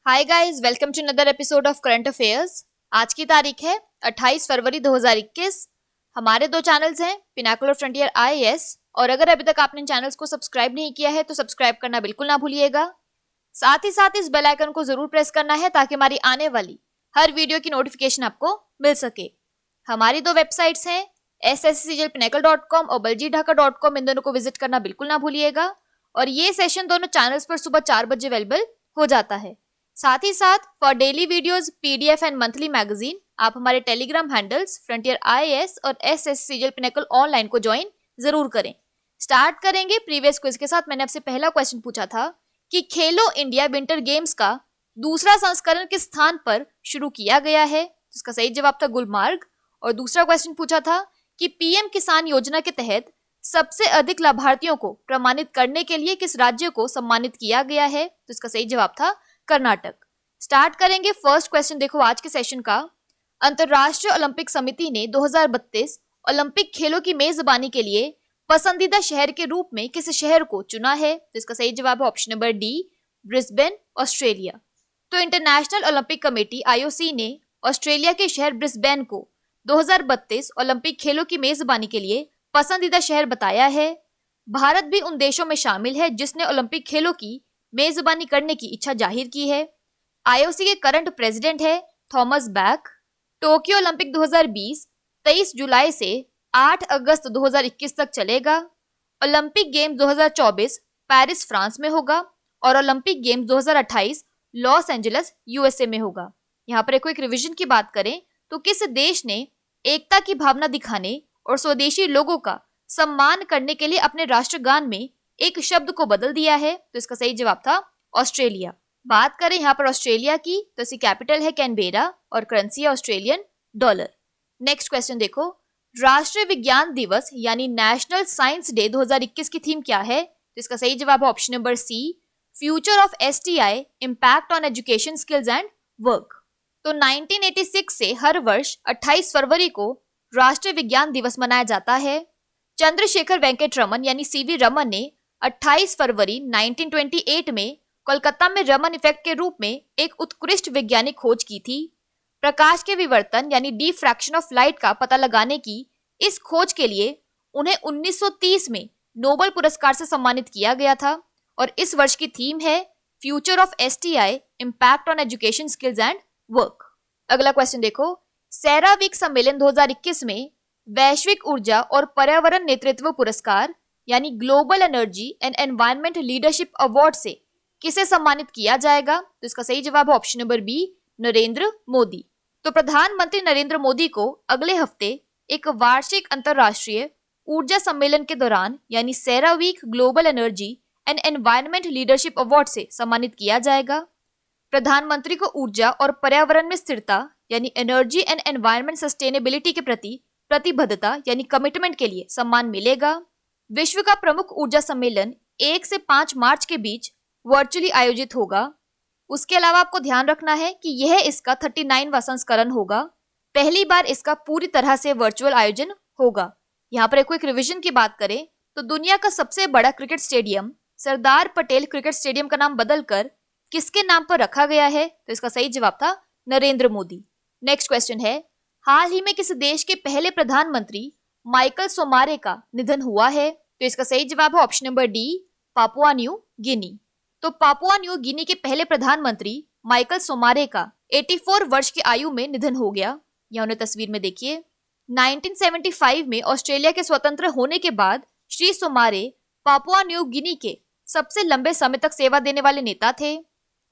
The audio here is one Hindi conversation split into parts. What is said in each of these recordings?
Hi guys, welcome to another episode of current affairs. आज की तारीख है 28 फरवरी 2021। हमारे दो चैनल्स हैं, पिनाकुलर फ्रंटियर आईएएस, और अगर अभी तक आपने चैनल्स को सब्सक्राइब नहीं किया है तो सब्सक्राइब करना बिल्कुल ना भूलिएगा। साथ ही साथ इस बेल आइकन को जरूर प्रेस करना है ताकि हमारी आने वाली हर वीडियो की नोटिफिकेशन आपको मिल सके। हमारी दो वेबसाइट्स हैं, sscglpinacle.com और baljeetdhaka.com। इन दोनों को विजिट करना बिल्कुल ना भूलिएगा। और ये सेशन दोनों चैनल्स पर सुबह 4 बजे अवेलेबल हो जाता है। साथ ही साथ for daily videos, PDF and monthly magazine आप हमारे टेलीग्राम हैंडल्स फ्रंटियर आईएएस और एसएससीजीएल पिनेकल ऑनलाइन को ज्वाइन जरूर करें। स्टार्ट करेंगे प्रीवियस क्विज के साथ। मैंने आपसे पहला क्वेश्चन पूछा था कि खेलो इंडिया विंटर गेम्स का दूसरा संस्करण किस स्थान पर शुरू किया गया है। इसका सही जवाब था गुलमार्ग। और दूसरा क्वेश्चन पूछा था कि पीएम किसान योजना के तहत सबसे अधिक लाभार्थियों को प्रमाणित करने के लिए किस राज्य को सम्मानित किया गया है। तो इसका सही जवाब था कर्नाटक। स्टार्ट करेंगे फर्स्ट क्वेश्चन। देखो आज के सेशन का, अंतरराष्ट्रीय ओलंपिक समिति ने 2032 ओलंपिक खेलों की मेजबानी के लिए पसंदीदा शहर के रूप में किस शहर को चुना है। तो इसका सही जवाब है option number D, Brisbane, Australia. तो इंटरनेशनल ओलंपिक कमेटी आईओसी ने ऑस्ट्रेलिया के शहर ब्रिस्बेन को 2032 ओलंपिक खेलों की मेजबानी के लिए पसंदीदा शहर बताया है। भारत भी उन देशों में शामिल है जिसने ओलंपिक खेलों की मेजबानी करने की इच्छा जाहिर की है। आईओसी के करंट प्रेसिडेंट है थॉमस बैक। टोक्यो ओलंपिक 2020 23 जुलाई से 8 अगस्त 2021 तक चलेगा। ओलंपिक गेम्स 2024 पेरिस, फ्रांस में होगा और Olympic games 2028 Los Angeles, USA में होगा। यहाँ पर एक रिवीजन की बात करें तो किस देश ने एकता की भावना दिखाने और स्वदेशी लोगों का सम्मान करने के लिए अपने राष्ट्रगान में एक शब्द को बदल दिया है। तो इसका सही जवाब था ऑस्ट्रेलिया। बात करें यहाँ पर ऑस्ट्रेलिया की तो इसकी कैपिटल है कैनबेरा और करेंसी है ऑस्ट्रेलियन डॉलर। नेक्स्ट क्वेश्चन देखो, राष्ट्रीय विज्ञान दिवस यानी नेशनल साइंस डे 2021 की थीम क्या है। तो इसका सही जवाब है option number C, future of STI, impact on education, skills and work. तो 1986 से हर वर्ष 28 फरवरी को राष्ट्रीय विज्ञान दिवस मनाया जाता है। चंद्रशेखर वेंकट रमन यानी सीवी रमन ने 28 फरवरी 1928 में कोलकाता में रमन इफेक्ट के रूप में एक उत्कृष्ट वैज्ञानिक खोज की थी। प्रकाश के विवर्तन यानी डिफ्रैक्शन ऑफ लाइट का पता लगाने की इस खोज के लिए उन्हें 1930 में नोबेल पुरस्कार से सम्मानित किया गया था। और इस वर्ष की थीम है future of STI, impact on education, skills and work. अगला क्वेश्चन देखो, सेरावीक सम्मेलन 2021 में वैश्विक ऊर्जा और पर्यावरण नेतृत्व पुरस्कार यानी global energy and environment leadership award से किसे सम्मानित किया जाएगा। तो इसका सही जवाब है option number B, Narendra Modi. तो प्रधानमंत्री नरेंद्र मोदी को अगले हफ्ते एक वार्षिक अंतरराष्ट्रीय ऊर्जा सम्मेलन के दौरान यानी CERAWeek global energy and environment leadership award से सम्मानित किया जाएगा। प्रधानमंत्री को ऊर्जा और पर्यावरण में स्थिरता यानी एनर्जी एंड एनवायरमेंट सस्टेनेबिलिटी के प्रति प्रतिबद्धता यानी कमिटमेंट के लिए सम्मान मिलेगा। विश्व का प्रमुख ऊर्जा सम्मेलन 1 से 5 मार्च के बीच वर्चुअली आयोजित होगा। उसके अलावा आपको ध्यान रखना है कि यह इसका 39वां संस्करण होगा। पहली बार इसका पूरी तरह से वर्चुअल आयोजन होगा। यहाँ पर एक रिवीजन की बात करें तो दुनिया का सबसे बड़ा cricket stadium Sardar Patel cricket stadium का नाम बदलकर किसके नाम पर रखा गया है। तो इसका सही जवाब था नरेंद्र मोदी। नेक्स्ट क्वेश्चन है, हाल ही में किस देश के पहले प्रधानमंत्री माइकल सोमारे का निधन हुआ है। तो इसका सही जवाब है option number D, Papua New Guinea. तो पापुआ न्यू गिनी के पहले प्रधानमंत्री माइकल सोमारे का 84 वर्ष की आयु में निधन हो गया। यह उन्हें तस्वीर में देखिए। 1975 में ऑस्ट्रेलिया के स्वतंत्र होने के बाद श्री सोमारे पापुआ न्यू गिनी के सबसे लंबे समय तक सेवा देने वाले नेता थे।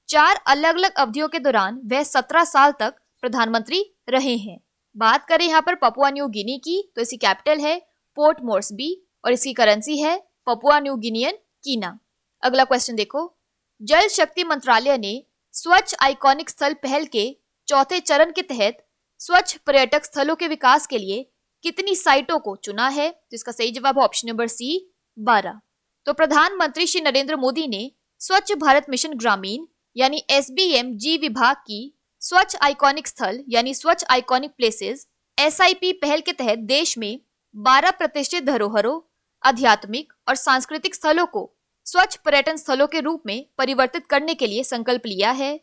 4 अलग अलग अवधियों के दौरान वह 17 साल तक प्रधानमंत्री रहे हैं। बात करें यहाँ पर पपुआ न्यू गिनी की तो इसकी कैपिटल है पोर्ट मोर्सबी और इसकी करेंसी है पपुआ न्यू गिनियन कीना। अगला क्वेश्चन देखो, जल शक्ति मंत्रालय ने स्वच्छ आइकॉनिक स्थल पहल के चौथे चरण के तहत स्वच्छ पर्यटक स्थलों के विकास के लिए कितनी साइटों को चुना है। तो इसका सही जवाब है ऑप्शन नंबर सी, 12। तो प्रधानमंत्री श्री नरेंद्र मोदी ने स्वच्छ भारत मिशन ग्रामीण यानी SBMG विभाग की स्वच्छ आइकॉनिक स्थल यानी स्वच्छ आइकॉनिक प्लेसेस SIP पहल के तहत देश में 12 प्रतिष्ठित धरोहरों, आध्यात्मिक और सांस्कृतिक स्थलों को स्वच्छ पर्यटन स्थलों के रूप में परिवर्तित करने के लिए संकल्प लिया है।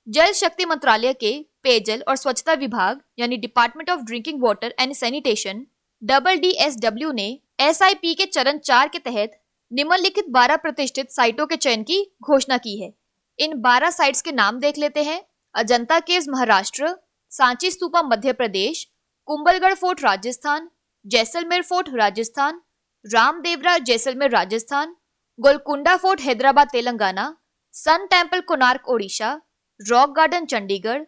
जल शक्ति मंत्रालय के पेयजल और स्वच्छता विभाग यानी department of drinking water and sanitation DDSW ने SIP के चरण 4 के तहत निम्नलिखित 12 प्रतिष्ठित साइटों के चयन की घोषणा की है। इन 12 साइट्स के नाम देख लेते हैं। Ajanta caves Maharashtra, Sanchi stupa Madhya Pradesh, Kumbhalgarh fort Rajasthan, Jaisalmer fort Rajasthan, Ramdevra Jaisalmer Rajasthan, Golconda fort Hyderabad Telangana, sun temple Konark Odisha, rock garden Chandigarh,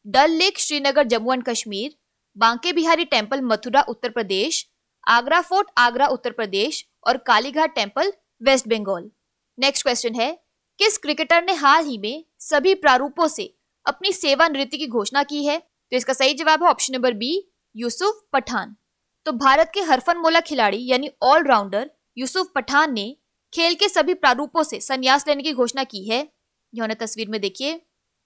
Dal lake Srinagar Jammu and Kashmir, Banke Bihari temple Mathura Uttar Pradesh, Agra fort Agra Uttar Pradesh और Kalighat temple west Bengal. Next question है, किस क्रिकेटर ने हाल ही में सभी प्रारूपों से अपनी सेवानिवृत्ति की घोषणा की है? तो इसका सही जवाब है option number B, Yusuf Pathan. तो भारत के हरफनमौला खिलाड़ी यानी ऑलराउंडर यूसुफ पठान ने खेल के सभी प्रारूपों से संन्यास लेने की घोषणा की है। यह तस्वीर में देखिए,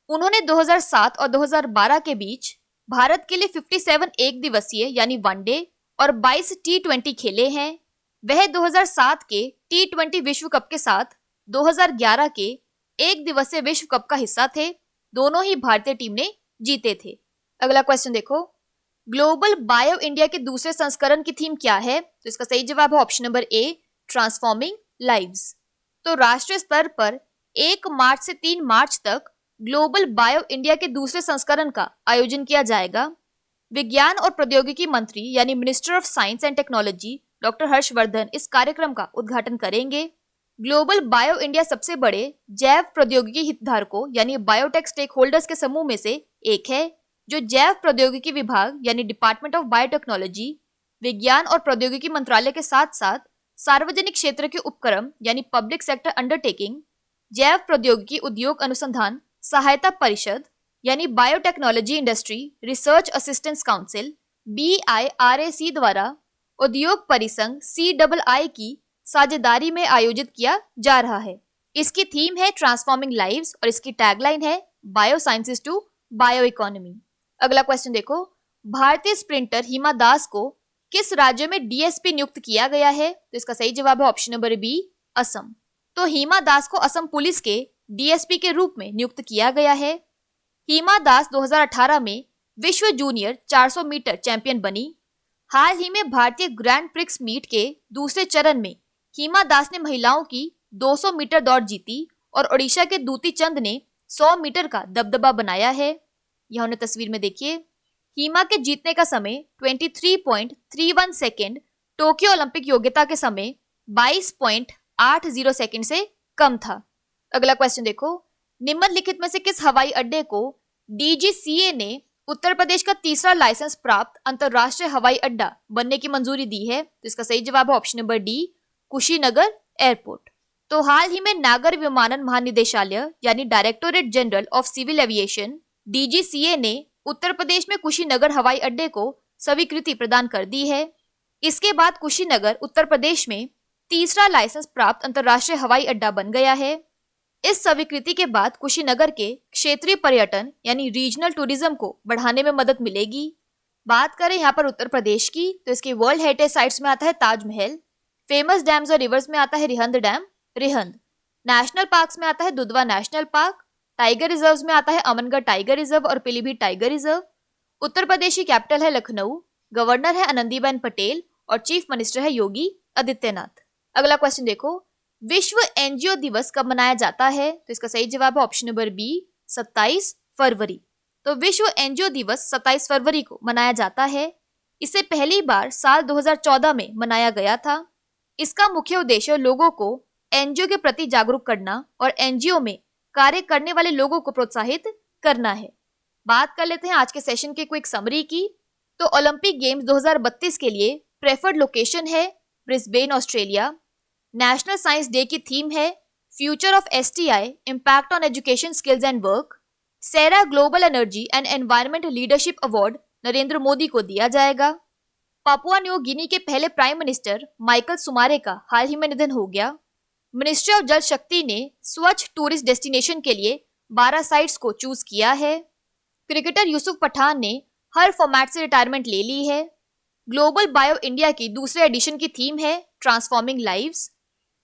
उन्होंने 2007 और 2012 के बीच भारत के लिए 57 एक दिवसीय यानी वनडे और 22 T20 खेले हैं। वह 2007 के T20 विश्व कप के साथ 2011 के एक दिवसीय विश्व कप का हिस्सा थे। दोनों ही भारतीय टीम ने जीते थे। अगला क्वेश्चन देखो, ग्लोबल बायो इंडिया के दूसरे संस्करण की थीम क्या है? तो इसका सही जवाब है option number A, transforming lives. तो राष्ट्रीय स्तर पर 1 मार्च से 3 मार्च तक ग्लोबल बायो इंडिया के दूसरे संस्करण का आयोजन किया जाएगा। विज्ञान और प्रौद्योगिकी मंत्री यानी minister of science and technology doctor Harshvardhan इस कार्यक्रम का उद्घाटन करेंगे। ग्लोबल बायो इंडिया सबसे बड़े जैव प्रौद्योगिकी हितधारकों यानी बायोटेक स्टेक होल्डर्स के समूह में से एक है, जो जैव प्रौद्योगिकी विभाग यानी डिपार्टमेंट ऑफ बायोटेक्नोलॉजी, विज्ञान और प्रौद्योगिकी मंत्रालय के साथ साथ सार्वजनिक क्षेत्र के उपक्रम यानी पब्लिक सेक्टर अंडरटेकिंग, जैव प्रौद्योगिकी उद्योग अनुसंधान सहायता परिषद यानी biotechnology industry research assistance council BIRAC द्वारा उद्योग परिसंघ CII की साझेदारी में आयोजित किया जा रहा है। इसकी थीम है ट्रांसफॉर्मिंग लाइव्स और इसकी टैगलाइन है bio sciences to bio economy. अगला क्वेश्चन देखो, भारतीय स्प्रिंटर हिमा दास को किस राज्य में DSP नियुक्त किया गया है? तो इसका सही जवाब है ऑप्शन नंबर बी, असम। तो हिमा दास को असम पुलिस के DSP के रूप में नियुक्त किया गया है। हिमा दास 2018 में विश्व जूनियर 400 मीटर चैंपियन बनी। हाल ही में भारतीय ग्रैंड प्रिक्स मीट के दूसरे चरण में हिमा दास ने महिलाओं की 200 मीटर दौड़ जीती और ओडिशा के दूती चंद ने 100 मीटर का दबदबा बनाया है। यह उन्हें तस्वीर में देखिए, हिमा के जीतने का समय 23.31 सेकेंड टोक्यो ओलंपिक योग्यता के समय 22.80 सेकेंड से कम था। अगला क्वेश्चन देखो, निम्नलिखित में से किस हवाई अड्डे को DGCA ने उत्तर प्रदेश का तीसरा लाइसेंस प्राप्त अंतरराष्ट्रीय हवाई अड्डा बनने की मंजूरी दी है? तो इसका सही जवाब है option number D, Kushinagar airport. तो हाल ही में नागर विमानन महानिदेशालय यानी directorate general of civil aviation DGCA ने उत्तर प्रदेश में कुशीनगर हवाई अड्डे को स्वीकृति प्रदान कर दी है। इसके बाद कुशीनगर उत्तर प्रदेश में तीसरा लाइसेंस प्राप्त अंतरराष्ट्रीय हवाई अड्डा बन गया है। इस स्वीकृति के बाद कुशीनगर के क्षेत्रीय पर्यटन यानी रीजनल टूरिज्म को बढ़ाने में मदद मिलेगी। बात करें यहाँ पर उत्तर प्रदेश की, तो इसके वर्ल्ड हेरिटेज साइट्स में आता है ताजमहल, फेमस डैम्स और रिवर्स में आता है Rihand dam Rihand, national parks में आता है Dudhwa national park, tiger reserves में आता है अमनगढ़ टाइगर रिजर्व और पीलीभीत टाइगर रिजर्व। उत्तर प्रदेश की कैपिटल है लखनऊ, गवर्नर है आनंदीबेन पटेल और चीफ मिनिस्टर है योगी आदित्यनाथ। अगला क्वेश्चन देखो, विश्व एनजीओ दिवस कब मनाया जाता है? तो इसका सही जवाब है ऑप्शन नंबर बी, 27 फरवरी। तो विश्व एनजीओ दिवस 27 फरवरी को मनाया जाता है। इसे पहली बार साल 2014 में मनाया गया था। इसका मुख्य उद्देश्य लोगों को एनजीओ के प्रति जागरूक करना और एनजीओ में कार्य करने वाले लोगों को प्रोत्साहित करना है। बात कर लेते हैं आज के सेशन की क्विक समरी की। तो ओलंपिक गेम्स 2032 के लिए प्रेफर्ड लोकेशन है Brisbane Australia. National science day की थीम है future of STI impact on education skills and work. CERA global energy and environment leadership award Narendra Modi को दिया जाएगा। पापुआ न्यू गिनी के पहले प्राइम मिनिस्टर माइकल सुमारे का हाल ही में निधन हो गया। मिनिस्ट्री ऑफ जल शक्ति ने स्वच्छ टूरिस्ट डेस्टिनेशन के लिए 12 साइट्स को चूज किया है। क्रिकेटर यूसुफ पठान ने हर फॉर्मेट से रिटायरमेंट ले ली है। ग्लोबल बायो इंडिया की दूसरे एडिशन की थीम है ट्रांसफॉर्मिंग लाइव्स।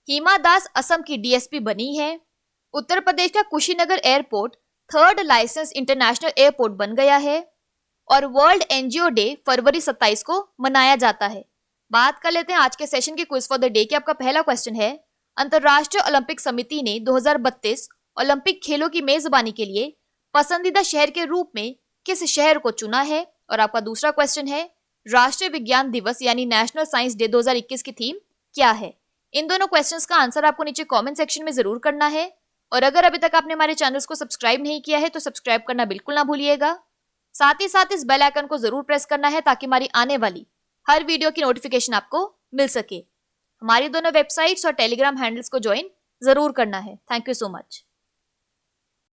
हिमा दास असम की DSP बनी है। उत्तर प्रदेश का Kushinagar airport 3rd licence international airport बन गया है और वर्ल्ड एनजीओ डे फरवरी 27 को मनाया जाता है। बात कर लेते हैं आज के सेशन के क्विज फॉर द डे की। आपका पहला क्वेश्चन है, अंतरराष्ट्रीय ओलंपिक समिति ने 2032 ओलंपिक खेलों की मेजबानी के लिए पसंदीदा शहर के रूप में किस शहर को चुना है? और आपका दूसरा क्वेश्चन है, राष्ट्रीय विज्ञान दिवस यानी नेशनल साइंस डे 2021 की थीम क्या है? इन दोनों क्वेश्चंस का आंसर आपको नीचे कमेंट सेक्शन में जरूर करना है और अगर अभी तक आपने हमारे चैनल्स को सब्सक्राइब नहीं किया है तो सब्सक्राइब करना बिल्कुल ना भूलिएगा। साथ ही साथ इस बेल आइकन को जरूर प्रेस करना है ताकि हमारी आने वाली हर वीडियो की नोटिफिकेशन आपको मिल सके। हमारी दोनों वेबसाइट्स और टेलीग्राम हैंडल्स को ज्वाइन जरूर करना है। Thank you so much.